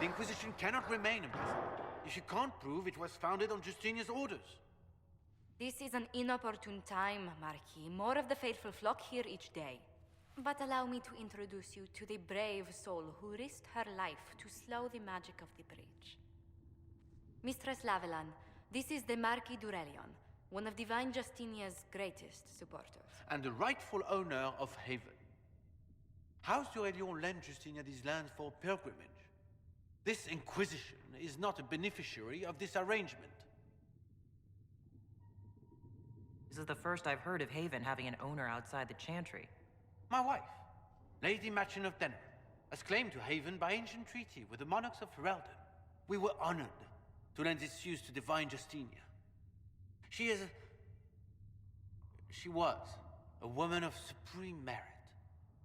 Inquisition cannot remain impassive if you can't prove it was founded on Justinia's orders. This is an inopportune time, Marquis. More of the faithful flock here each day. But allow me to introduce you to the brave soul who risked her life to slow the magic of the breach. Mistress Lavelan, this is the Marquis d'Aurelion, one of Divine Justinia's greatest supporters. And the rightful owner of Haven. House d'Aurelion lent Justinia these lands for pilgrimage. This Inquisition is not a beneficiary of this arrangement. This is the first I've heard of Haven having an owner outside the Chantry. My wife, Lady Machin of Denham, has claimed to Haven by ancient treaty with the monarchs of Ferelden. We were honored to lend its use to Divine Justinia. She was a woman of supreme merit.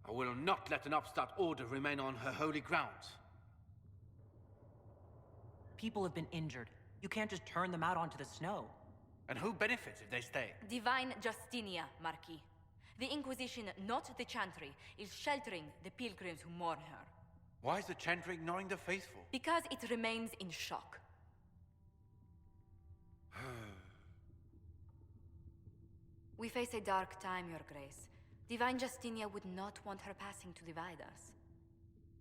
I will not let an upstart order remain on her holy grounds. People have been injured. You can't just turn them out onto the snow. And who benefits if they stay? Divine Justinia, Marquis. The Inquisition, not the Chantry, is sheltering the pilgrims who mourn her. Why is the Chantry ignoring the faithful? Because it remains in shock. We face a dark time, Your Grace. Divine Justinia would not want her passing to divide us.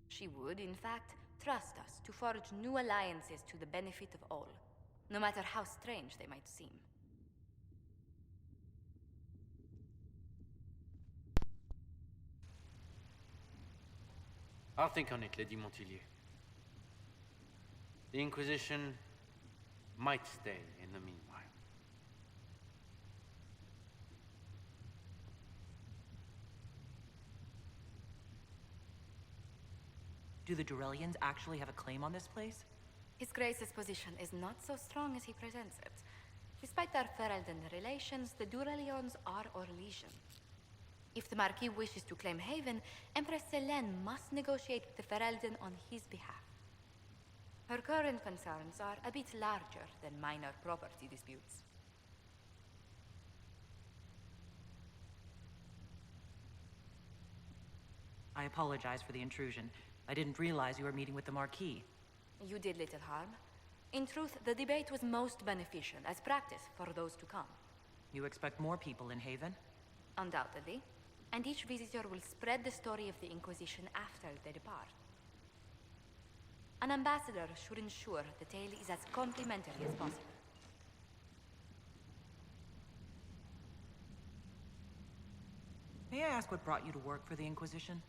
She would, in fact, trust us to forge new alliances to the benefit of all, no matter how strange they might seem. I'll think on it, Lady Montilyet. The Inquisition might stay in the meanwhile. Do the Durelians actually have a claim on this place? His Grace's position is not so strong as he presents it. Despite their Ferelden relations, the Durelions are Orlesian. If the Marquis wishes to claim Haven, Empress Selene must negotiate with the Ferelden on his behalf. Her current concerns are a bit larger than minor property disputes. I apologize for the intrusion. I didn't realize you were meeting with the Marquis. You did little harm. In truth, the debate was most beneficial as practice for those to come. You expect more people in Haven? Undoubtedly. And each visitor will spread the story of the Inquisition after they depart. An ambassador should ensure the tale is as complimentary as possible. May I ask what brought you to work for the Inquisition?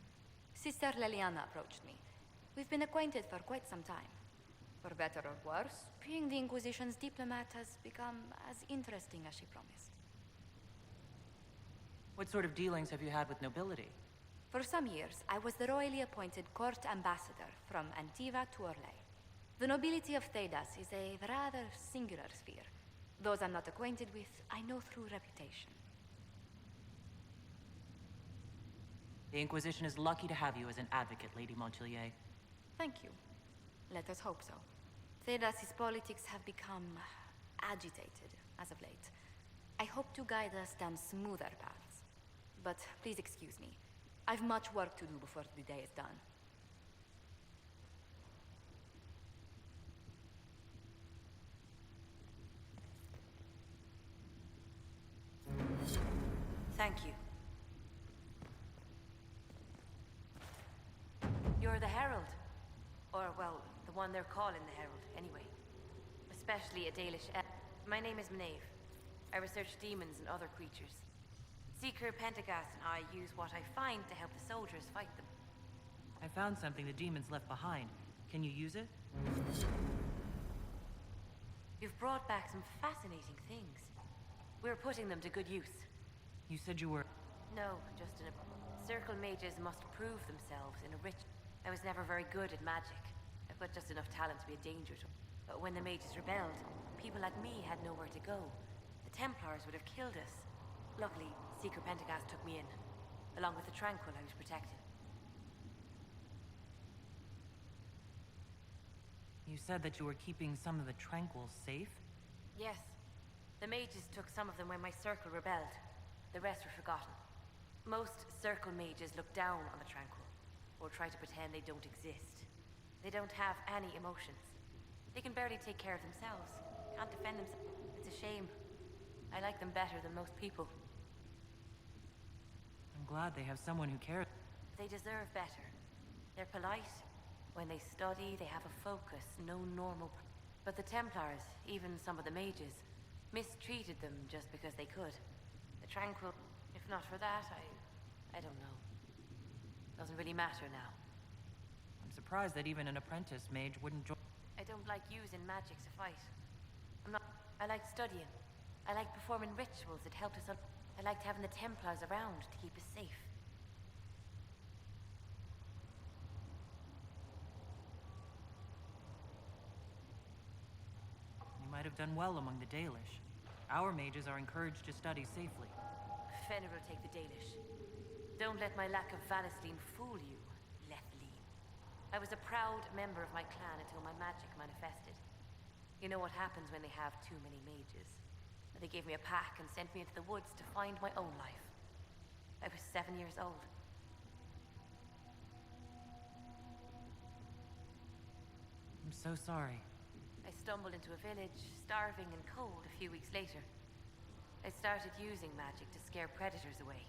Sister Leliana approached me. We've been acquainted for quite some time. For better or worse, being the Inquisition's diplomat has become as interesting as she promised. What sort of dealings have you had with nobility? For some years, I was the royally appointed court ambassador from Antiva to Orlais. The nobility of Thedas is a rather singular sphere. Those I'm not acquainted with, I know through reputation. The Inquisition is lucky to have you as an advocate, Lady Montilyet. Thank you. Let us hope so. Thedas's politics have become agitated as of late. I hope to guide us down smoother paths. But please excuse me. I've much work to do before the day is done. Thank you. You're the Herald. Or, well, the one they're calling the Herald, anyway. Especially a Dalish elf. My name is Maeve. I research demons and other creatures. Seeker Pentagast and I use what I find to help the soldiers fight them. I found something the demons left behind. Can you use it? You've brought back some fascinating things. We're putting them to good use. You said you were... No, just in a... Circle mages must prove themselves in a rich... I was never very good at magic. I've got just enough talent to be a danger to them. But when the mages rebelled, people like me had nowhere to go. The Templars would have killed us. Luckily, Seeker Pentagast took me in, along with the Tranquil I was protecting. You said that you were keeping some of the Tranquils safe? Yes. The mages took some of them when my circle rebelled. The rest were forgotten. Most circle mages look down on the Tranquil, or try to pretend they don't exist. They don't have any emotions. They can barely take care of themselves. Can't defend themselves. It's a shame. I like them better than most people. I'm glad they have someone who cares. They deserve better. They're polite. When they study, they have a focus no normal... But the Templars, even some of the mages, mistreated them just because they could. The Tranquil... If not for that, I don't know. Doesn't really matter now. I'm surprised that even an apprentice mage wouldn't join. I don't like using magic to fight. I like studying. I like performing rituals that helped us... I liked having the Templars around to keep us safe. You might have done well among the Dalish. Our mages are encouraged to study safely. Fenrir will take the Dalish. Don't let my lack of Valenstein fool you, Lethleen. I was a proud member of my clan until my magic manifested. You know what happens when they have too many mages. They gave me a pack and sent me into the woods to find my own life. I was 7 years old. I'm so sorry. I stumbled into a village, starving and cold a few weeks later. I started using magic to scare predators away.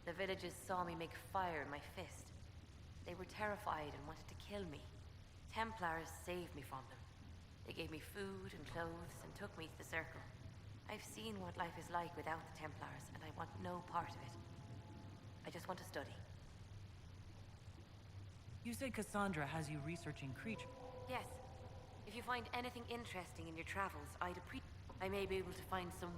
The villagers saw me make fire in my fist. They were terrified and wanted to kill me. Templars saved me from them. They gave me food and clothes and took me to the Circle. I've seen what life is like without the Templars, and I want no part of it. I just want to study. You say Cassandra has you researching creatures. Yes. If you find anything interesting in your travels, I may be able to find some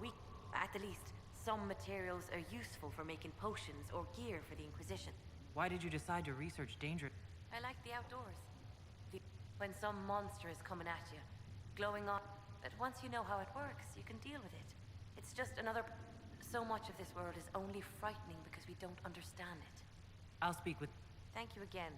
at the least, some materials are useful for making potions or gear for the Inquisition. Why did you decide to research danger? I like the outdoors. When some monster is coming at you, glowing on... But once you know how it works, you can deal with it. It's just another... So much of this world is only frightening because we don't understand it. I'll speak with... Thank you again.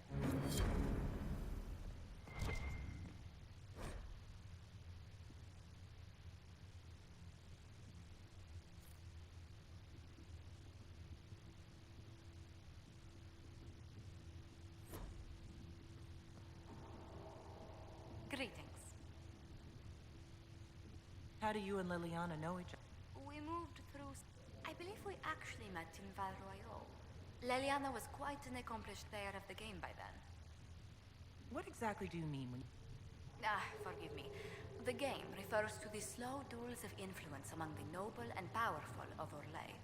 Greetings. How do you and Liliana know each other? We moved through... I believe we actually met in Val Royal. Liliana was quite an accomplished player of the game by then. What exactly do you mean when... Forgive me. The game refers to the slow duels of influence among the noble and powerful of Orlais.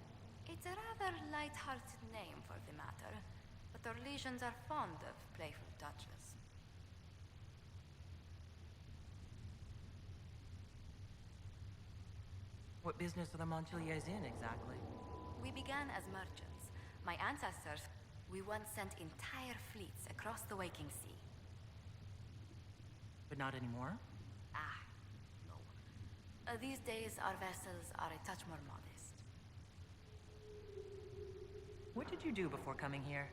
It's a rather light-hearted name for the matter, but Orlesians are fond of playful touches. What business are the Montiliers in, exactly? We began as merchants. My ancestors, we once sent entire fleets across the waking sea. But not anymore? No. These days, our vessels are a touch more modest. What did you do before coming here?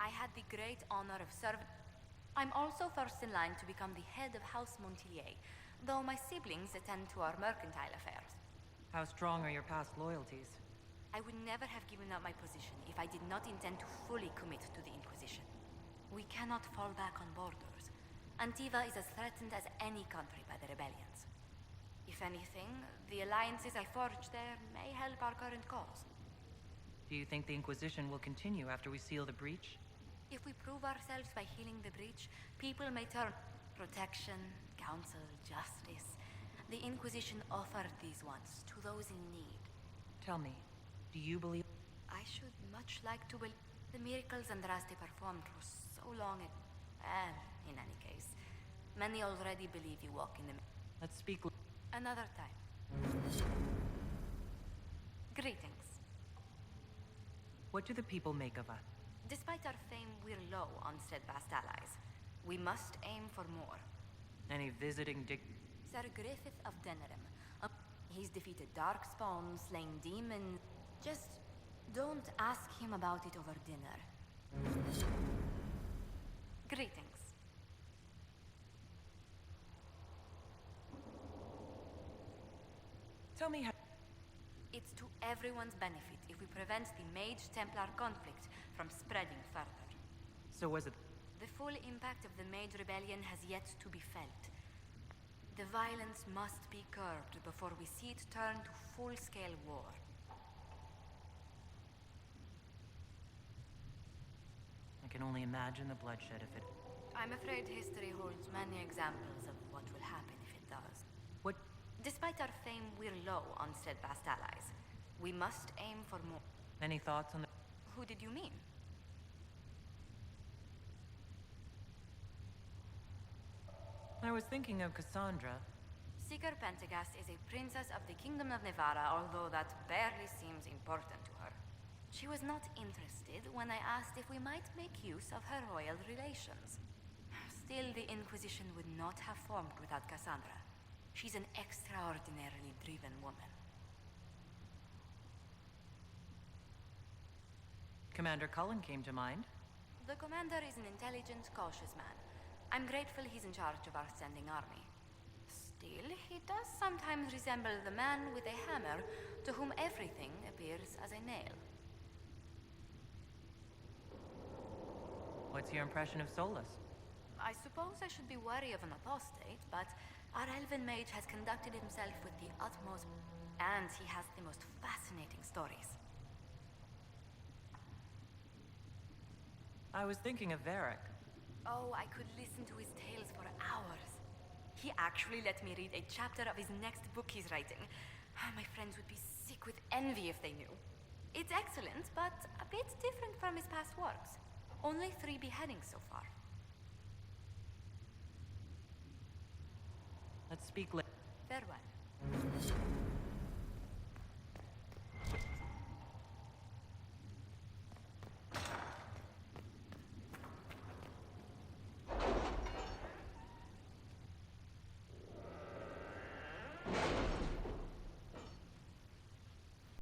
I had the great honor of serving... I'm also first in line to become the head of House Montilier, though my siblings attend to our mercantile affairs. How strong are your past loyalties? I would never have given up my position if I did not intend to fully commit to the Inquisition. We cannot fall back on borders. Antiva is as threatened as any country by the rebellions. If anything, the alliances I forged there may help our current cause. Do you think the Inquisition will continue after we seal the breach? If we prove ourselves by healing the breach, people may turn protection, counsel, justice. The Inquisition offered these once to those in need. Tell me, do you believe... I should much like to believe the miracles Andraste performed were so long ago. In any case, many already believe you walk in the... Let's speak... Another time. Greetings. What do the people make of us? Despite our fame, we're low on steadfast allies. We must aim for more. Any visiting Sir Griffith of Denerim. He's defeated Darkspawn, slain demons. Just don't ask him about it over dinner. Greetings. Tell me how... It's to everyone's benefit if we prevent the Mage-Templar conflict from spreading further. So was it... The full impact of the Mage Rebellion has yet to be felt. The violence must be curbed before we see it turn to full-scale war. I can only imagine the bloodshed if it... I'm afraid history holds many examples of what will happen if it does. What? Despite our fame, we're low on steadfast allies. We must aim for more. Any thoughts on the... Who did you mean? I was thinking of Cassandra. Seeker Pentagast is a princess of the Kingdom of Nevarra, although that barely seems important to her. She was not interested when I asked if we might make use of her royal relations. Still, the Inquisition would not have formed without Cassandra. She's an extraordinarily driven woman. Commander Cullen came to mind. The commander is an intelligent, cautious man. I'm grateful he's in charge of our standing army. Still, he does sometimes resemble the man with a hammer to whom everything appears as a nail. What's your impression of Solus? I suppose I should be wary of an apostate, but our elven mage has conducted himself with the utmost... and he has the most fascinating stories. I was thinking of Varric. Oh, I could listen to his tales for hours. He actually let me read a chapter of his next book he's writing. My friends would be sick with envy if they knew. It's excellent, but a bit different from his past works. Only 3 beheadings so far. Let's speak later. Farewell.